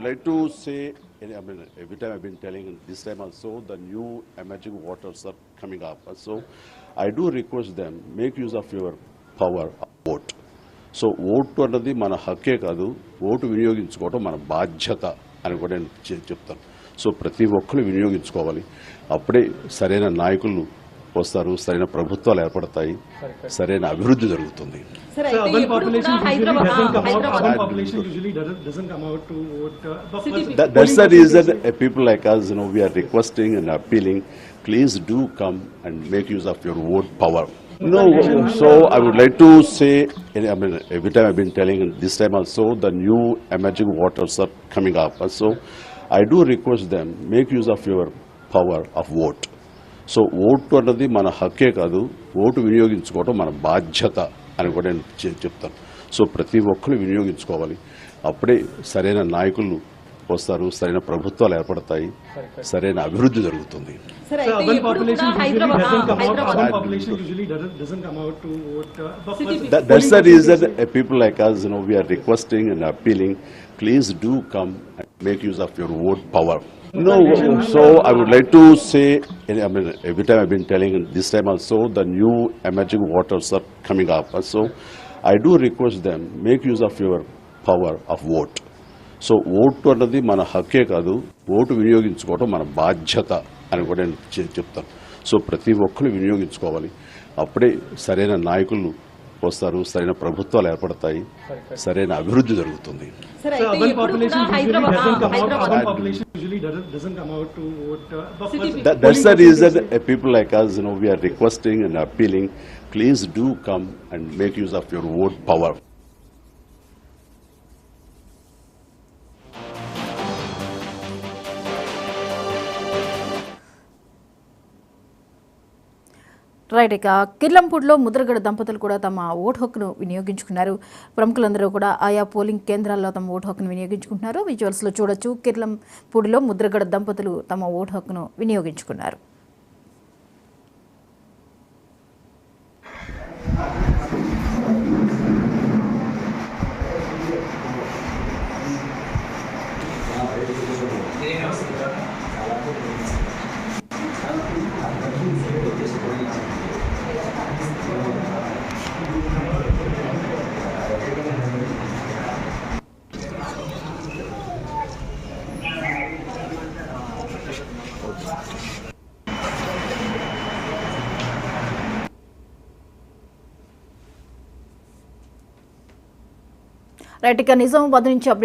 like to say, I mean, every time I've been telling, this time also, the new emerging waters are coming up. So I do request them, make use of your power of vote. So vote అన్నది మన హక్కే కాదు, vote వినియోగించుకోవడం మన బాధ్యత అని కూడా నేను చెప్తాను. So ప్రతి ఒక్కరు వినియోగించుకోవాలి. అప్పుడే సరైన నాయకులు వస్తారు, సరైన ప్రభుత్వాలు ఏర్పడతాయి, సరైన అభివృద్ధి జరుగుతుంది. That's the reason people like us, we are requesting and appealing, please do come and make use of your vote power. No, so I would like to say, I mean, every time I've been telling, this time also, the new emerging waters are coming up. So I do request them, make use of your power of vote. So vote అన్నది మన హక్కే కాదు, vote వినియోగించుకోవడం మన బాధ్యత అని కూడా నేను చెప్తాను. So ప్రతి ఒక్కరు వినియోగించుకోవాలి. అప్పుడే సరైన నాయకులు వస్తారు, సరైన ప్రభుత్వాలు ఏర్పడతాయి, సరైన అభివృద్ధి జరుగుతుంది. That's the reason people like us, we are requesting and appealing, please do come and make use of your vote power. No, so I would like to say, I mean, every time I've been telling, this time also, the new emerging waters are coming up. So I do request them, make use of your power of vote. So vote అన్నది మన హక్కే కాదు, vote వినియోగించుకోవడం మన బాధ్యత అని కూడా నేను చెప్తాను. So ప్రతి ఒక్కరు వినియోగించుకోవాలి. అప్పుడే సరైన నాయకులు వస్తారు, సరైన ప్రభుత్వాలు ఏర్పడతాయి, సరైన అభివృద్ధి జరుగుతుంది. That's the reason people like us, we are requesting and appealing, please do come and make use of your vote power. Right. ఇక కిర్లంపూడిలో ముద్రగడ దంపతులు కూడా తమ ఓటు హక్కును వినియోగించుకున్నారు. ప్రముఖులందరూ కూడా ఆయా పోలింగ్ కేంద్రాల్లో తమ ఓటు హక్కును వినియోగించుకుంటున్నారు. విజువల్స్లో చూడొచ్చు, కిర్లంపూడిలో ముద్రగడ దంపతులు తమ ఓటు హక్కును వినియోగించుకున్నారు. రైట్. ఇక నిజామాబాద్ నుంచి